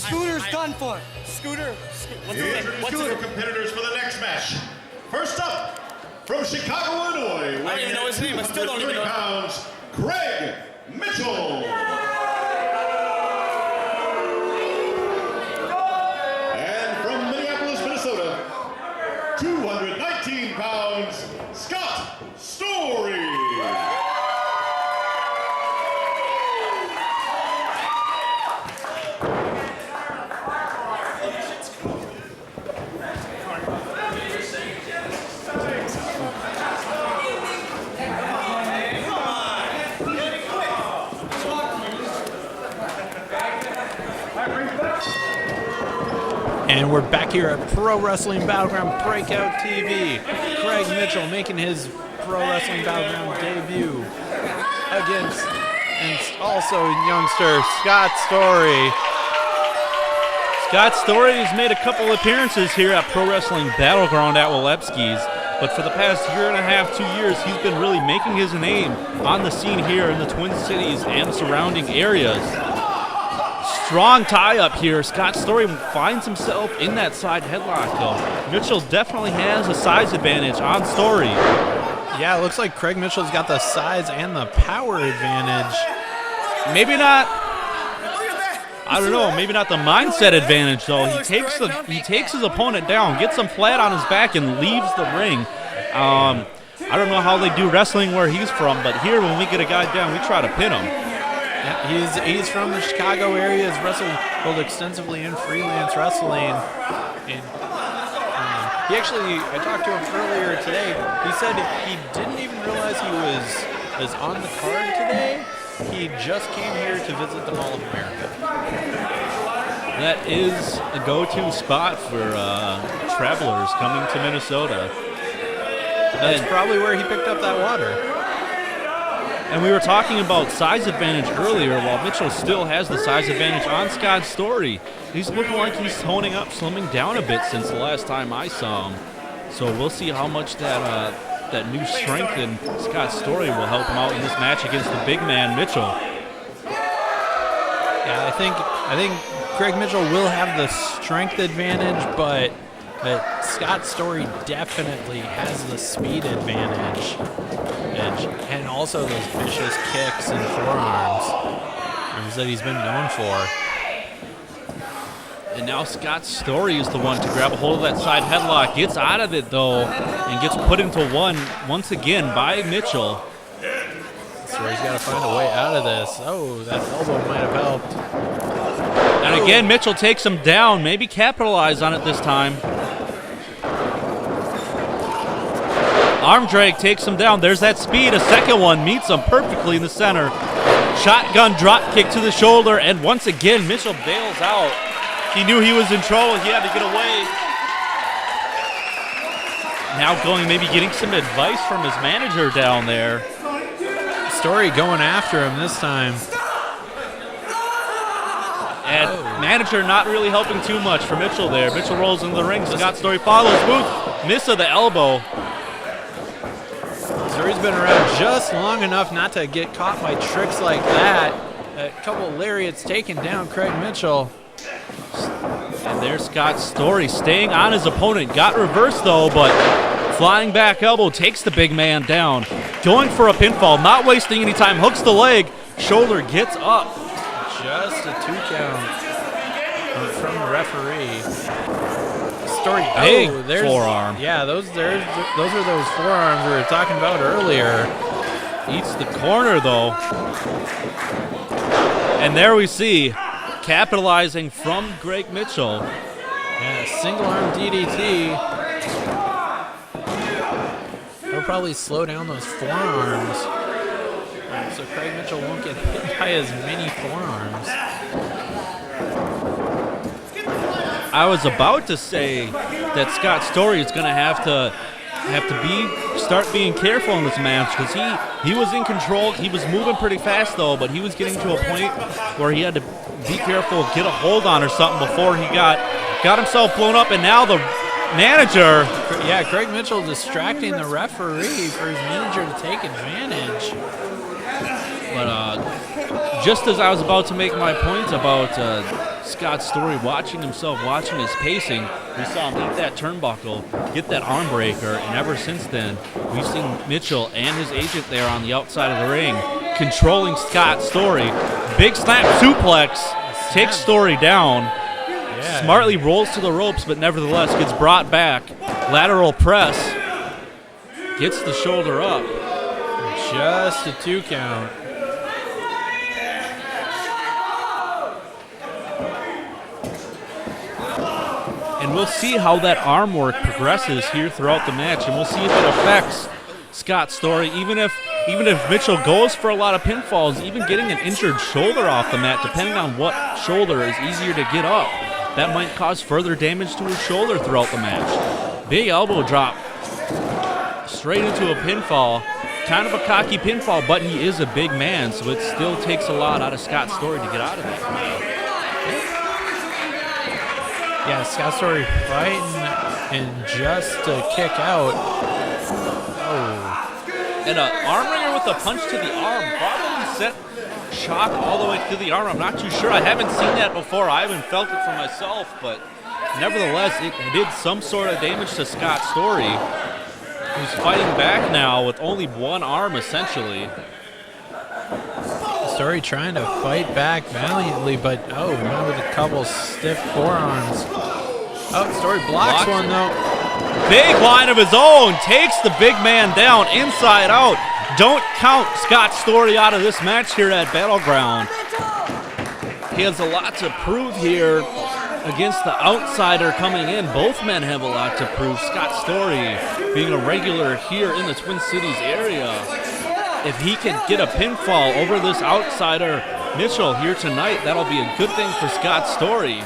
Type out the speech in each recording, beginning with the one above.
Scooter's done for. Scooter? What's the competitors for the next match? First up, from Chicago, Illinois, I don't even know his name. I still don't even know. pounds, Craig Mitchell. And from Minneapolis, Minnesota, 219 pounds, Scott Story. And we're back here at Pro Wrestling Battleground Breakout TV. Craig Mitchell making his Pro Wrestling Battleground debut against, and also youngster, Scott Story. Scott Story has made a couple appearances here at Pro Wrestling Battleground at Willepski's, but for the past year and a half, 2 years, he's been really making his name on the scene here in the Twin Cities and surrounding areas. Strong tie-up here. Scott Story finds himself in that side headlock, though. Mitchell definitely has a size advantage on Story. Yeah, it looks like Craig Mitchell's got the size and the power advantage. Maybe not. I don't know. Maybe not the mindset advantage, though. He takes his opponent down, gets him flat on his back, and leaves the ring. I don't know how they do wrestling where he's from, but here when we get a guy down, we try to pin him. Yeah, he's from the Chicago area. He's wrestled extensively in freelance wrestling. And he actually, I talked to him earlier today. He said he didn't even realize he was on the card today. He just came here to visit the Mall of America. That is a go-to spot for travelers coming to Minnesota. That's probably where he picked up that water. And we were talking about size advantage earlier. While Mitchell still has the size advantage on Scott Story, he's looking like he's toning up, slimming down a bit since the last time I saw him. So we'll see how much that new strength in Scott Story will help him out in this match against the big man Mitchell. Yeah, I think Craig Mitchell will have the strength advantage, but Scott Story definitely has the speed advantage, and also those vicious kicks and forearms that he's been known for. And now Scott Story is the one to grab a hold of that side headlock, gets out of it though, and gets put into one once again by Mitchell. Story's got to find a way out of this. Oh, that elbow might have helped. And again, Mitchell takes him down, maybe capitalize on it this time. Arm drag takes him down. There's that speed. A second one meets him perfectly in the center. Shotgun drop kick to the shoulder, and once again, Mitchell bails out. He knew he was in trouble. He had to get away. Now maybe getting some advice from his manager down there. Story going after him this time. And manager not really helping too much for Mitchell there. Mitchell rolls into the ring. Scott Story follows. Booth, miss of the elbow. Story's been around just long enough not to get caught by tricks like that. A couple lariats taking down Craig Mitchell. And there's Scott Story staying on his opponent. Got reversed though, but flying back elbow takes the big man down. Going for a pinfall, not wasting any time. Hooks the leg. Shoulder gets up. Just a 2 count from the referee. Story big forearm. Yeah, those are those forearms we were talking about earlier. Eats the corner though. And there we see capitalizing from Craig Mitchell. Yeah, single arm DDT. It'll probably slow down those forearms, so Craig Mitchell won't get hit by as many forearms. I was about to say that Scott Story is going to have to start being careful in this match, because he was in control. He was moving pretty fast though, but he was getting to a point where he had to be careful, get a hold on or something before he got himself blown up. And now the manager, yeah, Craig Mitchell distracting the referee for his manager to take advantage. But just as I was about to make my point about Scott Story watching himself, watching his pacing. We saw him eat that turnbuckle, get that arm breaker, and ever since then, we've seen Mitchell and his agent there on the outside of the ring, controlling Scott Story. Big snap suplex, takes Story down, smartly rolls to the ropes, but nevertheless gets brought back. Lateral press, gets the shoulder up. Just a 2 count. And we'll see how that arm work progresses here throughout the match, and we'll see if it affects Scott Story. Even if Mitchell goes for a lot of pinfalls, even getting an injured shoulder off the mat, depending on what shoulder is easier to get up, that might cause further damage to his shoulder throughout the match. Big elbow drop straight into a pinfall. Kind of a cocky pinfall, but he is a big man, so it still takes a lot out of Scott Story to get out of that. Yeah, Scott Story fighting and just to kick out. Oh. And an arm wringer with a punch to the arm probably sent shock all the way to the arm. I'm not too sure. I haven't seen that before. I haven't felt it for myself, but nevertheless, it did some sort of damage to Scott Story, who's fighting back now with only one arm, essentially. Story trying to fight back valiantly, but not with a couple stiff forearms. Oh, Story blocks one, though. Big line of his own, takes the big man down, inside out. Don't count Scott Story out of this match here at Battleground. He has a lot to prove here against the outsider coming in. Both men have a lot to prove. Scott Story being a regular here in the Twin Cities area. If he can get a pinfall over this outsider Mitchell here tonight, that'll be a good thing for Scott Story.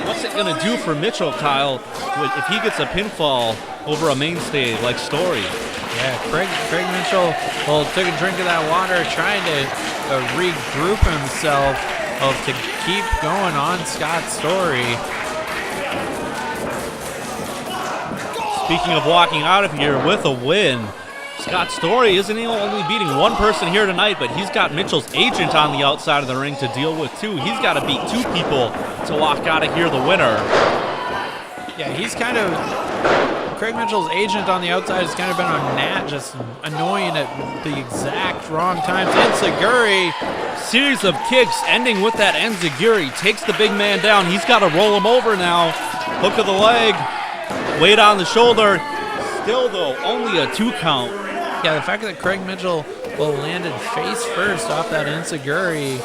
What's it going to do for Mitchell, Kyle, if he gets a pinfall over a mainstay like Story? Yeah, Craig Mitchell will take a drink of that water, trying to regroup himself to keep going on Scott Story. Speaking of walking out of here with a win, Scott Story isn't only beating one person here tonight, but he's got Mitchell's agent on the outside of the ring to deal with too. He's got to beat 2 people to walk out of here the winner. Yeah, he's kind of... Craig Mitchell's agent on the outside has kind of been on Nat, just annoying at the exact wrong times. Enziguri, series of kicks ending with that Enziguri. Takes the big man down. He's got to roll him over now. Hook of the leg. Weight on the shoulder. Still, though, only a 2 count. Yeah, the fact that Craig Mitchell landed face first off that Enziguri,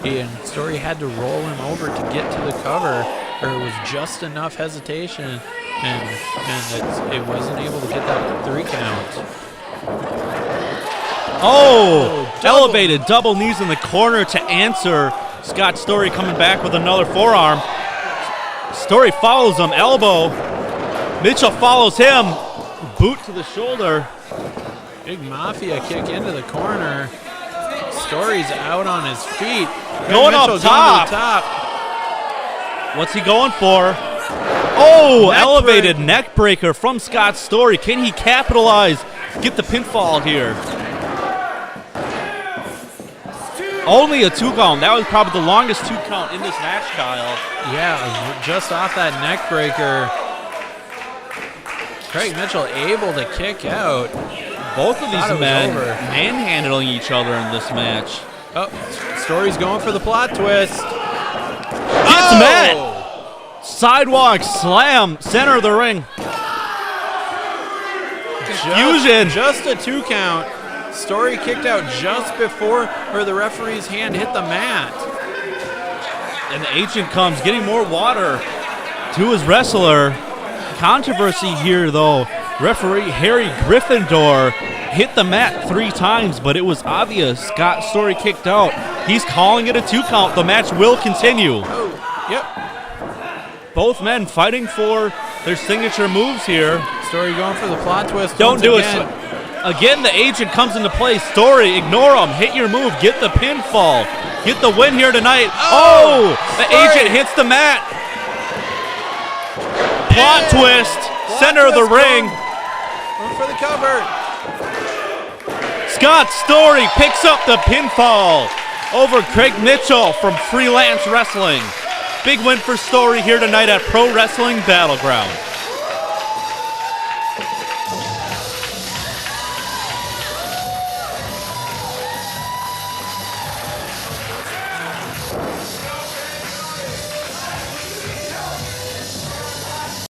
and Story had to roll him over to get to the cover, or it was just enough hesitation, and it wasn't able to get that 3 count. Elevated double knees in the corner to answer. Scott Story coming back with another forearm. Story follows him, elbow. Mitchell follows him, boot to the shoulder. Big Mafia kick into the corner. Story's out on his feet. Going up top. Going to the top. What's he going for? Elevated neck breaker from Scott Story. Can he capitalize? Get the pinfall here. Only a 2 count. That was probably the longest 2 count in this match, Kyle. Yeah, just off that neck breaker. Craig Mitchell able to kick out. Both of these men manhandling each other in this match. Story's going for the plot twist. Gets met. Sidewalk slam, center of the ring. Fusion. Just a 2 count. Story kicked out just before the referee's hand hit the mat. And the agent comes, getting more water to his wrestler. Controversy here, though. Referee Harry Gryffindor hit the mat 3 times, but it was obvious Scott Story kicked out. He's calling it a 2 count. The match will continue. Both men fighting for their signature moves here. Story going for the plot twist. Don't do it. Again, the agent comes into play. Story, ignore him. Hit your move. Get the pinfall. Get the win here tonight. The agent hits the mat. Plot twist. Center of the ring. Going for the cover. Scott Story picks up the pinfall over Craig Mitchell from Freelance Wrestling. Big win for Story here tonight at Pro Wrestling Battleground.